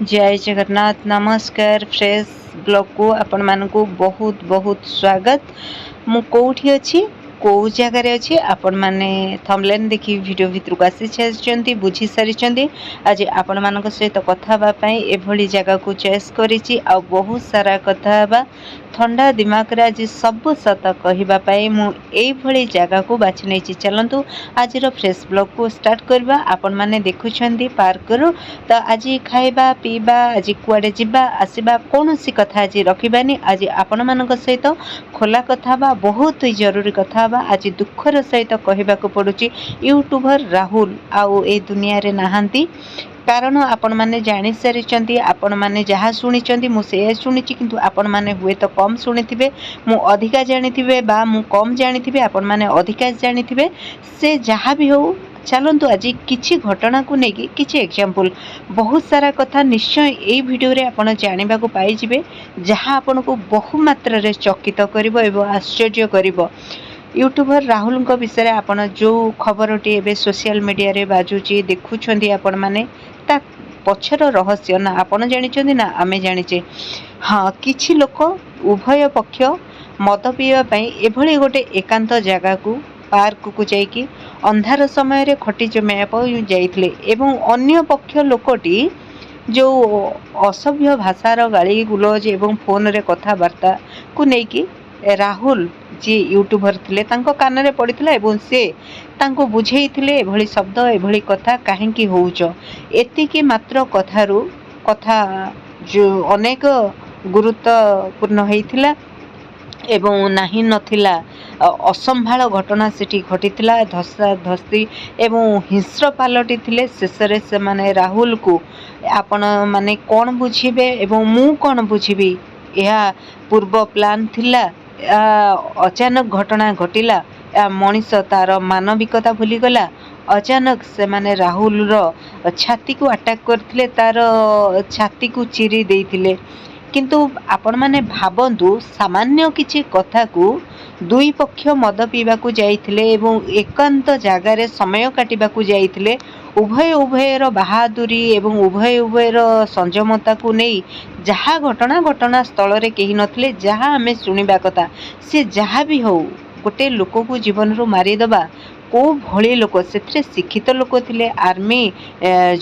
जय जगन्नाथ। नमस्कार। Fresh blog को आपण मानकु बहुत बहुत स्वागत। मु कोठी अछि को जगार अच्छी आपण मैंने थंबनेल देखी वीडियो भितर को आसी सारी बुझी सारी आज आपण मान सहित कथापी एभली जगह को चॉइस करी आ बहुत सारा कथा ठंडा दिमाग रे आज सब सत कहवाई मुझे जगह को बाछि नहीं। चलतु आज फ्रेश ब्लॉग को स्टार्ट करवा। आपण मैंने देखुं पार्क रू तो आज खाइबा पीबा आज कुआडे जिबा आसवा कौन सी कथा आज रखिबानी। आज आपण मान सहित खोला कथा बहुत ही जरूरी कथा आज दुखर सहित कहवाक पड़ुची यूट्यूबर राहुल आउ ए दुनिया रे नाहांती। कारण आपण मैंने जानी सारी आपण मैंने जहाँ शुणी मुझे शुणी किंतु आपण मैंने हुए तो कम शुणी मु अधिका जानी बा मु कम जानी आपण मैंने अधिका जानी से जहाँ भी हो। चलतु आज किसी घटना को लेकिन किसी एग्जाम्पल बहुत सारा कथा निश्चय यही वीडियो रे आपण जानिबा को पाइजिबे जहाँ आपण को बहु मात्रा रे चकित करिवो एवं आश्चर्य करिवो। यूट्यूबर राहुल को विषय में आपण जो खबरटी एवं सोशल मीडिया रे बाजुची देखुछंदी आपण माने ता पछर रहस्य ना आपण जानिछंदी ना आमे जानिचे। हाँ किछि लोक उभय पक्ष मद पीवा पई एभली गोटे एकांत जगह को पार्क को जाइकी अंधार समय रे खटी जमाया जाइथिले एवं अन्य पक्ष लोकटी जो असभ्य भाषार गाली गुलज एवं फोन रे कथबार्ता को लेकिन राहुल जी यूट्यूबर थिले तांको कान रे पड़िथिला एवं से तांको बुझेइथिले एभली शब्द एभली कथा काहेकि होउछ। एतिकी मात्र कथारू कथा जो अनेक गुरुत्वपूर्ण हेइथिला एवं नाही नथिला असंभाल घटना सेठी घटिथिला धस्ता धस्ती एवं हिंस्र पालटी थिले। शेषरे से माने राहुल को आपण माने कौन बुझीबे एवं मु कौन बुझीबी यह पूर्व प्लान थिला। अचानक घटना घटिला मनीष तार मानविकता भूलीगला। अचानक से माने राहुल रो छाती को अटैक करथिले तार छाती को चिरी देइथिले। किंतु आपण माने भाबंतु सामान्य किछि कथा को दुई पक्ष मद पीवा को जाइथिले एवं एकांत जगार रे समय काटिबा को जाइथिले। उभय उभयर बहादुरी एवं उभय उभयर संयमता को नहीं जहाँ घटना स्थल रे केही नथिले जहाँ आमे सुनिबा कथा से जहाँ भी हो गोटे लोक को जीवन रो मारिदबा को भली लोक से शिक्षित लोक थिले आर्मी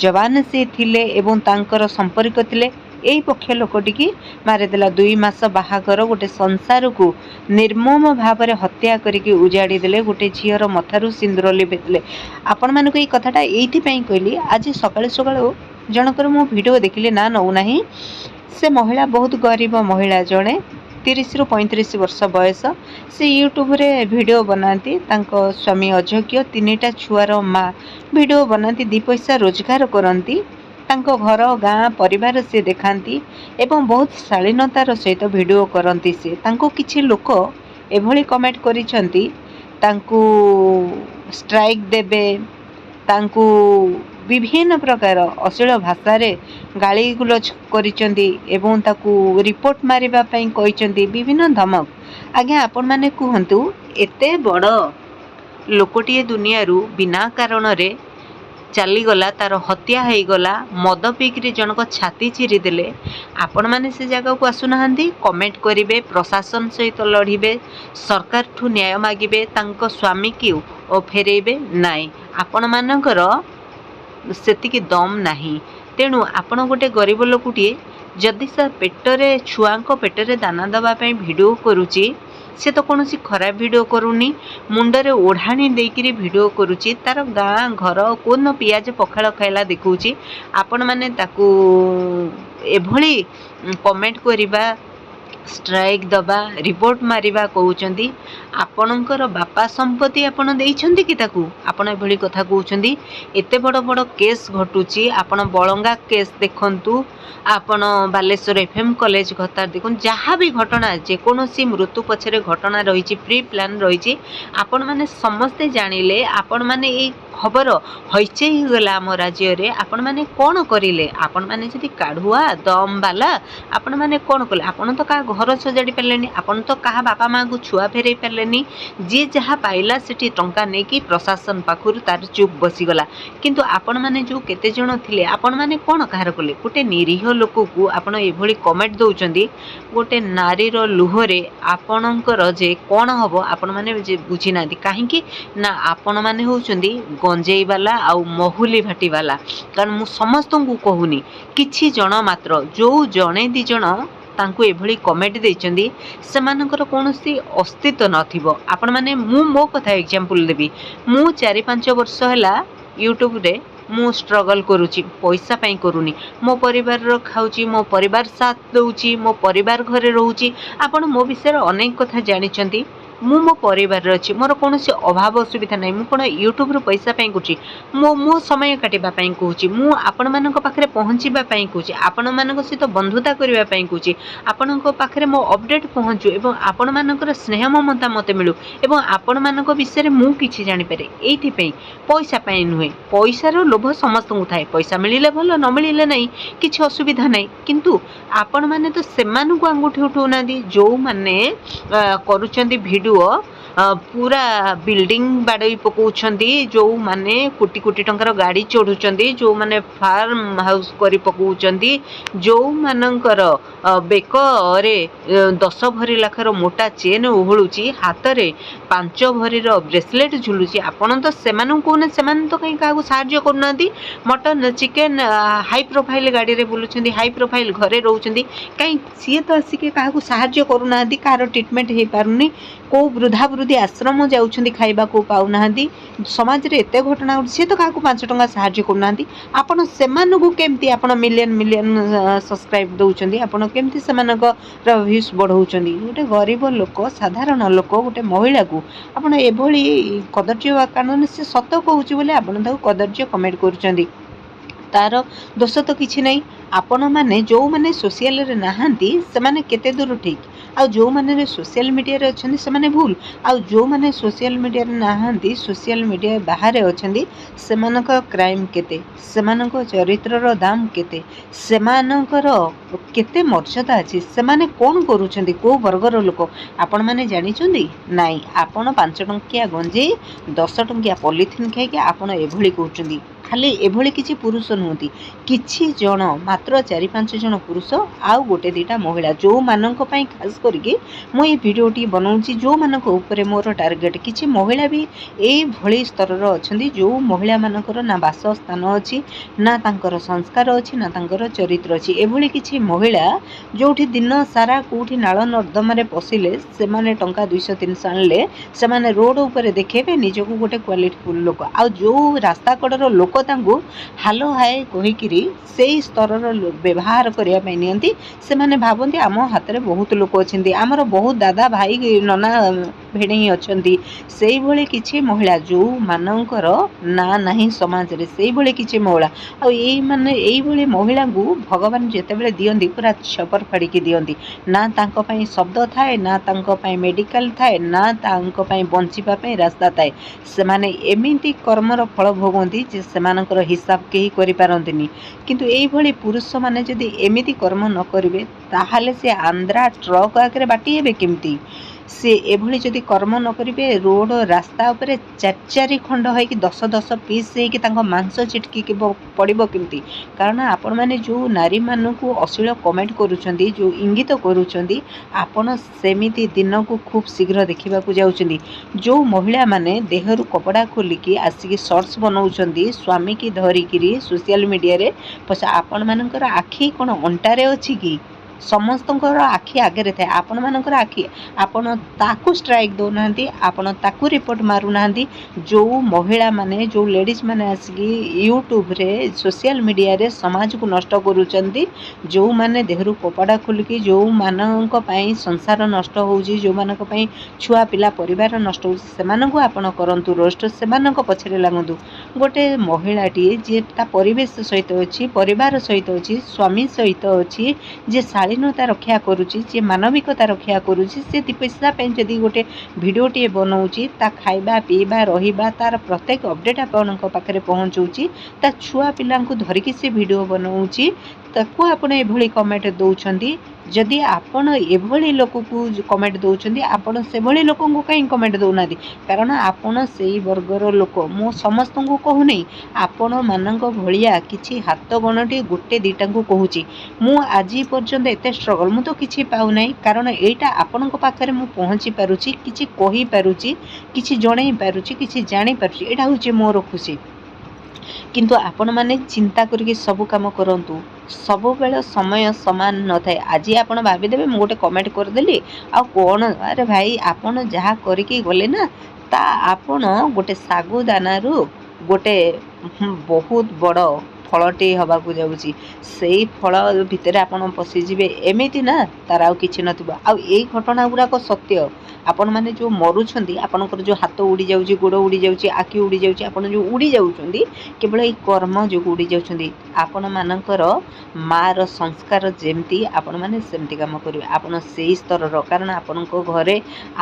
जवान से थिले एवं तांकर संपर्क थिले यही पक्ष लोकटी की मारिदेला। 2 मास बाहागर गोटे संसार को निर्मम भाव में हत्या करके उजाड़ी देले गोटे झीर मथारू सिंदूर लिभेले। आपण मानक ये कथाटा एइथि पई कहली आज सकाळे सकाळे जनकर मो वीडियो देखिले ना नौना से महिला बहुत गरीब महिला जड़े 30 ରୁ 35 वर्ष बयस से यूट्यूब रे वीडियो बनाती तांको स्वामी अजोग्य 3टा छुआर माँ वीडियो बनाती 2 पैसा रोजगार करती तांको घर गाँ परिवार से देखाती एवं बहुत शालीनतार सहित वीडियो करती। से तांको किछि लोक एभली कमेंट करिसंती तांको स्ट्राइक देबे तांको विभिन्न प्रकार अश्लील भाषा रे गाली गुलज करिसंती एवं ताकू रिपोर्ट मारिबा पई कहिसंती विभिन्न धमक। आज्ञा आपण माने कहंतु एते बड़ लोकटिए दुनिया रू बिना कारण रे चलीगला तार हत्या हो गला मद पीकरी जनक छाती चिरी देले। आपण माने से जगह को आसुना कमेंट करिवे प्रशासन सहित लड़िबे सरकार ठू न्याय मागिबे तांको स्वामी की फेरेबे नाई आपण मानकर सेतिकी दम नाही। तेणु आपण गोटे गरीब लोकटिए जदि से पेटरे छुआंको पेटरे दाना दबा पई वीडियो करूची से तो कौन सी खराब वीडियो करूनी मुंडरे ओढ़ाणी देकरी वीडियो करुची तार गाँ घर कौन पियाज पखाड़ खाइला देखौची आपण माने ताकू एभली कमेंट करिबा स्ट्राइक दबा रिपोर्ट मारिबा कहउचंदी। आपणकर बापा संपत्ति आपण देइछंती कि ताकू आपण एभली कथा कहउचंदी। एते बड़ बड़ केस घटुची आपण बळंगा केस देखंतु आपण बालेश्वर एफएम कॉलेज कथा देखुन जहाँ भी घटना जेकोसी मृत्यु पछरे घटना रही प्री प्लान रही आपण माने समस्ते जानिले आपण माने ए खबर हईचे ही गला आम राज्य रे आपण माने कौन करिले आपण माने जदि काढ़ुआ दम बाला आपण माने कौन कले आपण तो का घर सजाड़ी पारे आपण तो कहा बापा माँ को छुआ फेरई पारे जी जहाँ पाइला से टंका नहीं कि प्रशासन पाखर तार चुप बसीगला किंतु आपण मैंने जो केते जण थिले आपण मैंने कौन कहार कले गोटे निरीह लोक को आपण एभली कमेंट दौरान गोटे नारीर लुहरे आपणकर जे कौन हम आपण मैंने बुझी ना कहीं ना आपण मैंने होउचंदी गंजेई वाला आउ महुली भाटी वाला कारण मु समस्त को कहूनी किछि जण मात्र जो जणे दी जण तांको एभली कमेंट देइचंदी सेमानकर कोनोसी अस्तित्व नथिबो आपण माने मु मो कथा एग्जांपल देबी मु 4-5 वर्ष हला यूट्यूब रे मु स्ट्रगल करूची पैसा पाई करूनी मो परिवार रो खाउची मो परिवार साथ दउची मो परिवार घरे रहूची आपण मो विषय अनेक कथा जानिचंती मु मो परिवार अच्छी मोर कौन अभाव असुविधा ना मुझे यूट्यूब रू पैसा करूँ मो समय काटापी कहूँ मु आपण मान पाखे पहुँचापी कहूँ आपण मान सहित बंधुता करने कहूँ आपण पाखे मो अपडेट पहुँचू और आपण मानकर स्नेह ममता मत मिलू और आपण मान विषय मुझे जानीपे ये पैसा नुहे पैसार लोभ समस्त को थाए पैसा मिले भल न मिले ना कि असुविधा ना किंतु आपण मैंने तो से आंगुठी उठाऊना जो मैंने करुँच पूरा बिल्डिंग बाड़ई पकाउछंती जो माने कोटी कोटी टंकार गाड़ी चढ़ुचंती जो माने फार्म हाउस करी पकाउछंती जो मानकर बेकरे 10 भरी लाखर मोटा चेन उहळुची हाथ रे 5 भरी ब्रेसलेट झुलुची आपण तो सेमानन कोने सेमान तो कहीं काहू सहाय्य करनांती मटन चिकन हाई प्रोफाइल गाड़ी रे बुलुछंती हाई प्रोफाइल घरे रहउछंती कहीं सी तो आसिके काहू सहाय्य करनांती कार ट्रीटमेंट हे पारुनी को वृद्धा वृद्धि आश्रम जाउछंती खाइबा को पाउनांती समाज रे एते घटना से तो काहू 5 टंका सहाय्य करनांती आपण सेमान को केमती आपण मिलियन मिलियन सब्सक्राइब दउछंती आपण केमती सेमानक व्यूज बढ़ाउछंती गोटे गरीब लोक साधारण लोक गोटे महिला को आपण एभली कदर्य कारण से सत कहूची बोले आपण ताको कदर्य कमेंट करूछंती तार दोष तो किछि नहीं आपण माने जो माने सोशल रे नाहांती से माने केते दूर ठीक आ जो माने सोशल मीडिया रे अछंती से माने भूल आ जो माने सोशल मीडिया रे नाहांती सोशल मीडिया बाहर अछंती से मानक क्राइम केते से मानक चरित्र रो दाम केते से मानकर केते मर्यादा अछि से माने कोन करूछंती को वर्गर लोक आपण माने जानि छंदी नाही आपण 5 टंकिया गंजे 10 टंकिया पॉलिथिन खाइ के आपण एभली कहउछंती खाली एभली किछि पुरुष नुहति किछि जण मात्र 4-5 जण पुरुष आउ गोटे 2टा महिला जो मानक पई खास करके मो ये वीडियोटी बनाउची जो मानक ऊपर मोर टार्गेट किछि महिला भी एई भली स्तर रो अछंती जो महिला मानकर ना वास स्थान अछि ना तांकर संस्कार अछि ना तांकर चरित्र अछि एभली किछि महिला जोठी दिन सारा कोठी नाळ नर्दमा रे पसिले से माने टंका 200-300 आणले से माने रोड ऊपर देखेबे निजको गोटे क्वालिटी फुल लोक आ जो रास्ता कड़र लोक हालो हाय कहीकि से स्तर व्यवहार करने से माने भावती आम हाथ में बहुत लोक अच्छा आमर बहुत दादा भाई नना भेड़े अच्छा से भली किछि महिला जो मानकर ना नहीं समाज रे से भली किछि महिला आ माने एई भली महिला को भगवान जेतेबेले दियंती पूरा छपर फाड़िकी दियंती ना तांको पई शब्द थाए ना तांको पई मेडिकल थाए ना तांको पई बंचिबा पई रास्ता थाए से माने एमिति कर्मर फल भोगंती जे सेमानकर हिसाब केही करि पारंतिनी किंतु एई भली पुरुष माने जदि एमिति कर्म न करिवे ताहाले से आंध्रा ट्रक आगे बाटी हेबे केमती से एभली जदि कर्म न करिवे रोड रास्ता उपरे 4-4 खंड है कि 10-10 पीस है कि तांको मांस चिटकी के पड़िबो केमती कारण आपण माने जो नारी मानु को अश्लील कमेंट करूछंती जो इंगित करूछंती आपण सेमिति दिन को खूब शीघ्र देखिबा को जाउछंती जो महिला माने देहरु कपड़ा खोलिकी आसिकी शॉर्ट्स बनाउछंती स्वामी की धरिकी सोशल मीडिया रे पछा आपण मानकर आखि कोन अंटारे अछि कि समस्त आखि आगे थाए आपण मानकर आखि आपण ताकू स्ट्राइक दौना आपण ताकू रिपोर्ट मारुना जो महिला माने जो लेडीज माने आसिकी यूट्यूब रे सोशल मीडिया रे समाज को नष्ट करूचंती जो माने देहरु कपड़ा खोलिकी जो मानक पई संसार नष्ट होउची जो मानक पई छुआ पिला परिवार नष्ट होउची सेमानकु आपण करंतु रोस्ट सेमानक पछरे लागंतु गोटे महिलाटी जे ता परिवेश सहित अछि परिवार सहित अछि स्वामी सहित अछि जे शालीनता रक्षा करुची जे मानविकता रक्षा करुची से 2 पैसा पे जदि गोटे भिडियोटे बनाऊँगी ता खाइबा पीबा रहिबा तार प्रत्येक अपडेट आपन पाखे पहुँचाऊँगी ता छुआ पिला धरिकी से भिडियो बनाऊँगी ତାକୁ ଆପଣ ଏଭଳି କମେଣ୍ଟ ଦେଉଛନ୍ତି। ଯଦି ଆପଣ ଏଭଳି ଲୋକକୁ କମେଣ୍ଟ ଦେଉଛନ୍ତି, ଆପଣ ସେଭଳି ଲୋକଙ୍କୁ କାହିଁ କମେଣ୍ଟ ଦେଉନାହାନ୍ତି? କାରଣ ଆପଣ ସେଇ ବର୍ଗର ଲୋକ। ମୁଁ ସମସ୍ତଙ୍କୁ କହୁନି, ଆପଣମାନଙ୍କ ଭଳିଆ କିଛି ହାତ ଗଣତି ଗୋଟେ ଦିଟାଙ୍କୁ କହୁଛି। ମୁଁ ଆଜି ପର୍ଯ୍ୟନ୍ତ ଏତେ ଷ୍ଟ୍ରଗଲ୍, ମୁଁ ତ କିଛି ପାଉନାହିଁ। କାରଣ ଏଇଟା ଆପଣଙ୍କ ପାଖରେ ମୁଁ ପହଞ୍ଚି ପାରୁଛି, କିଛି କହିପାରୁଛି, କିଛି ଜଣେଇ ପାରୁଛି, କିଛି ଜାଣିପାରୁଛି, ଏଇଟା ହେଉଛି ମୋର ଖୁସି। କିନ୍ତୁ ଆପଣମାନେ ଚିନ୍ତା କରିକି ସବୁ କାମ କରନ୍ତୁ। ସବୁବେଳେ ସମୟ ସମାନ ନଥାଏ। ଆଜି ଆପଣ ଭାବିଦେବେ ମୁଁ ଗୋଟେ କମେଣ୍ଟ କରିଦେଲି ଆଉ କ'ଣ, ଆରେ ଭାଇ ଆପଣ ଯାହା କରିକି ଗଲେ ନା, ତା ଆପଣ ଗୋଟେ ଶାଗୁ ଦାନାରୁ ଗୋଟେ ବହୁତ ବଡ଼ ଫଳଟି ହେବାକୁ ଯାଉଛି। ସେଇ ଫଳ ଭିତରେ ଆପଣ ପଶିଯିବେ, ଏମିତି ନା ତାର ଆଉ କିଛି ନଥିବ। ଆଉ ଏଇ ଘଟଣା ଗୁଡ଼ାକ ସତ୍ୟ। ଆପଣମାନେ ଯେଉଁ ମରୁଛନ୍ତି, ଆପଣଙ୍କର ଯେଉଁ ହାତ ଉଡ଼ି ଯାଉଛି, ଗୋଡ଼ ଉଡ଼ି ଯାଉଛି, ଆଖି ଉଡ଼ି ଯାଉଛି, ଆପଣ ଯେଉଁ ଉଡ଼ି ଯାଉଛନ୍ତି, କେବଳ ଏଇ କର୍ମ ଯୋଗୁଁ ଉଡ଼ି ଯାଉଛନ୍ତି। ଆପଣମାନଙ୍କର ମାଆର ସଂସ୍କାର ଯେମିତି, ଆପଣମାନେ ସେମିତି କାମ କରିବେ। ଆପଣ ସେଇ ସ୍ତରର, କାରଣ ଆପଣଙ୍କ ଘରେ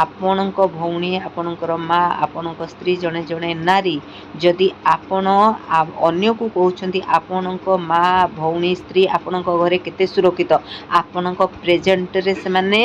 ଆପଣଙ୍କ ଭଉଣୀ, ଆପଣଙ୍କର ମା, ଆପଣଙ୍କ ସ୍ତ୍ରୀ, ଜଣେ ଜଣେ ନାରୀ। ଯଦି ଆପଣ ଅନ୍ୟକୁ କହୁଛନ୍ତି ଆପଣଙ୍କ ମା, ଭଉଣୀ, ସ୍ତ୍ରୀ ଆପଣଙ୍କ ଘରେ କେତେ ସୁରକ୍ଷିତ, ଆପଣଙ୍କ ପ୍ରେଜେଣ୍ଟରେ ସେମାନେ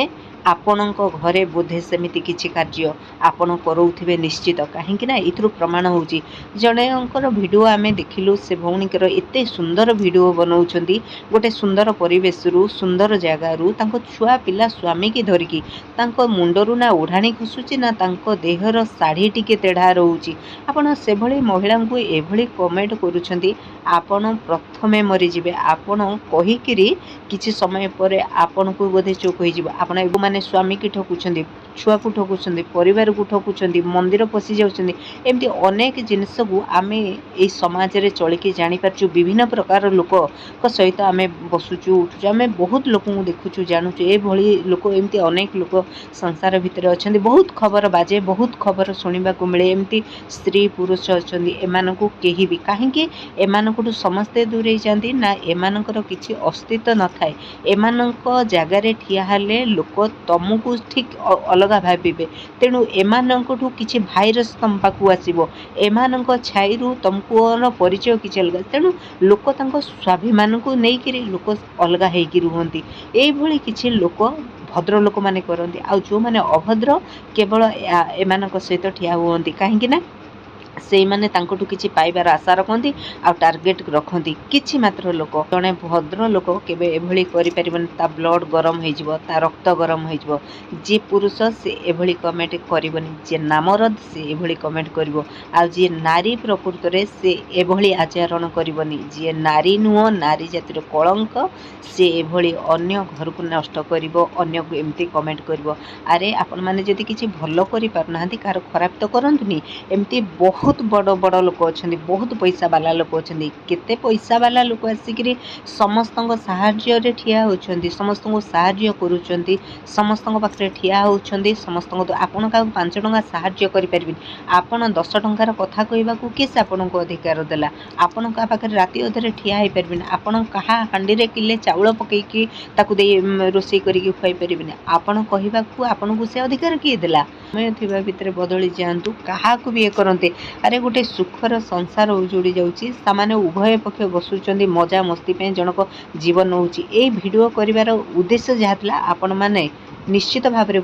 ଆପଣଙ୍କ ଘରେ ବୋଧେ ସେମିତି କିଛି କାର୍ଯ୍ୟ ଆପଣ କରୁଥିବେ ନିଶ୍ଚିତ। କାହିଁକି ନା ଏଥିରୁ ପ୍ରମାଣ ହେଉଛି, ଜଣେଙ୍କର ଭିଡ଼ିଓ ଆମେ ଦେଖିଲୁ, ସେ ଭଉଣୀଙ୍କର ଏତେ ସୁନ୍ଦର ଭିଡ଼ିଓ ବନାଉଛନ୍ତି, ଗୋଟେ ସୁନ୍ଦର ପରିବେଶରୁ, ସୁନ୍ଦର ଜାଗାରୁ, ତାଙ୍କ ଛୁଆ ପିଲା ସ୍ୱାମୀକି ଧରିକି, ତାଙ୍କ ମୁଣ୍ଡରୁ ନା ଓଢ଼ାଣି ଖସୁଛି, ନା ତାଙ୍କ ଦେହର ଶାଢ଼ୀ ଟିକେ ତେଢ଼ା ରହୁଛି। ଆପଣ ସେଭଳି ମହିଳାଙ୍କୁ ଏଭଳି କମେଣ୍ଟ କରୁଛନ୍ତି, ଆପଣ ପ୍ରଥମେ ମରିଯିବେ। ଆପଣ କହିକିରି କିଛି ସମୟ ପରେ ଆପଣଙ୍କୁ ବୋଧେ ଚୁପ୍ ହୋଇଯିବ। ଆପଣ ଏମାନେ ସ୍ୱାମୀକି ଠକୁଛନ୍ତି, ଛୁଆକୁ ଠକୁଛନ୍ତି, ପରିବାରକୁ ଠକୁଛନ୍ତି, ମନ୍ଦିର ପଶି ଯାଉଛନ୍ତି। ଏମିତି ଅନେକ ଜିନିଷକୁ ଆମେ ଏଇ ସମାଜରେ ଚଳିକି ଜାଣିପାରୁଛୁ। ବିଭିନ୍ନ ପ୍ରକାର ଲୋକଙ୍କ ସହିତ ଆମେ ବସୁଛୁ, ଉଠୁଛୁ, ଆମେ ବହୁତ ଲୋକଙ୍କୁ ଦେଖୁଛୁ, ଜାଣୁଛୁ। ଏଭଳି ଲୋକ, ଏମିତି ଅନେକ ଲୋକ ସଂସାର ଭିତରେ ଅଛନ୍ତି। ବହୁତ ଖବର ବାଜେ, ବହୁତ ଖବର ଶୁଣିବାକୁ ମିଳେ। ଏମିତି ସ୍ତ୍ରୀ ପୁରୁଷ ଅଛନ୍ତି, ଏମାନଙ୍କୁ କେହି ବି, କାହିଁକି ଏମାନଙ୍କଠୁ ସମସ୍ତେ ଦୂରେଇ ଯାଆନ୍ତି ନା, ଏମାନଙ୍କର କିଛି ଅସ୍ତିତ୍ୱ ନଥାଏ। ଏମାନଙ୍କ ଜାଗାରେ ଠିଆ ହେଲେ ଲୋକ ତମକୁ ଠିକ୍ ଅଲଗା ଭାବିବେ। ତେଣୁ ଏମାନଙ୍କଠୁ କିଛି ଭାଇରସ୍ ତମ ପାଖକୁ ଆସିବ, ଏମାନଙ୍କ ଛାଇରୁ ତମର ପରିଚୟ କିଛି ଅଲଗା। ତେଣୁ ଲୋକ ତାଙ୍କ ସ୍ୱାଭିମାନକୁ ନେଇକିରି ଲୋକ ଅଲଗା ହେଇକି ରୁହନ୍ତି। ଏଇଭଳି କିଛି ଲୋକ ଭଦ୍ର ଲୋକମାନେ କରନ୍ତି। ଆଉ ଯେଉଁମାନେ ଅଭଦ୍ର, କେବଳ ଏମାନଙ୍କ ସହିତ ଠିଆ ହୁଅନ୍ତି। କାହିଁକି ନା ସେଇମାନେ ତାଙ୍କଠୁ କିଛି ପାଇବାର ଆଶା ରଖନ୍ତି ଆଉ ଟାର୍ଗେଟ୍ ରଖନ୍ତି। କିଛି ମାତ୍ର ଲୋକ, ଜଣେ ଭଦ୍ର ଲୋକ କେବେ ଏଭଳି କରିପାରିବନି। ତା ବ୍ଲଡ଼ ଗରମ ହେଇଯିବ, ତା ରକ୍ତ ଗରମ ହେଇଯିବ। ଯିଏ ପୁରୁଷ ସେ ଏଭଳି କମେଣ୍ଟ କରିବନି, ଯିଏ ନାମରଦ ସେ ଏଭଳି କମେଣ୍ଟ କରିବ। ଆଉ ଯିଏ ନାରୀ ପ୍ରକୃତରେ ସେ ଏଭଳି ଆଚରଣ କରିବନି। ଯିଏ ନାରୀ ନୁହଁ, ନାରୀ ଜାତିର କଳଙ୍କ, ସେ ଏଭଳି ଅନ୍ୟ ଘରକୁ ନଷ୍ଟ କରିବ, ଅନ୍ୟକୁ ଏମିତି କମେଣ୍ଟ କରିବ। ଆରେ ଆପଣମାନେ ଯଦି କିଛି ଭଲ କରିପାରୁନାହାନ୍ତି, କାହାର ଖରାପ ତ କରନ୍ତୁନି। ଏମିତି ବହୁତ ବଡ଼ ବଡ଼ ଲୋକ ଅଛନ୍ତି, ବହୁତ ପଇସା ବାଲା ଲୋକ ଅଛନ୍ତି। କେତେ ପଇସା ବାଲା ଲୋକ ଆସିକିରି ସମସ୍ତଙ୍କ ସାହାଯ୍ୟରେ ଠିଆ ହେଉଛନ୍ତି, ସମସ୍ତଙ୍କୁ ସାହାଯ୍ୟ କରୁଛନ୍ତି, ସମସ୍ତଙ୍କ ପାଖରେ ଠିଆ ହେଉଛନ୍ତି, ସମସ୍ତଙ୍କ। ଆପଣ କାହାକୁ 5 ଟଙ୍କା ସାହାଯ୍ୟ କରିପାରିବେନି। ଆପଣ 10 ଟଙ୍କାର କଥା କହିବାକୁ କିଏ ସେ ଆପଣଙ୍କୁ ଅଧିକାର ଦେଲା? ଆପଣ କାହା ପାଖରେ ରାତି ଅଧରେ ଠିଆ ହେଇପାରିବେନି। ଆପଣ କାହା ହାଣ୍ଡିରେ କିଲେ ଚାଉଳ ପକେଇକି ତାକୁ ଦେଇ ରୋଷେଇ କରିକି ଖୁଆଇ ପାରିବେନି। ଆପଣ କହିବାକୁ ଆପଣଙ୍କୁ ସେ ଅଧିକାର କିଏ ଦେଲା? ସମୟ ଥିବା ଭିତରେ ବଦଳି ଯାଆନ୍ତୁ, କାହାକୁ ବି ଇଏ କରନ୍ତେ। ଆରେ ଗୋଟେ ସୁଖର ସଂସାର ଉଜୁଡ଼ି ଯାଉଛି, ସେମାନେ ଉଭୟ ପକ୍ଷ ବସୁଛନ୍ତି ମଜା ମସ୍ତି ପାଇଁ, ଜଣକ ଜୀବନ ନେଉଛି। ଏଇ ଭିଡ଼ିଓ କରିବାର ଉଦ୍ଦେଶ୍ୟ ଯାହା ଥିଲା, ଆପଣମାନେ ନିଶ୍ଚିତ ଭାବରେ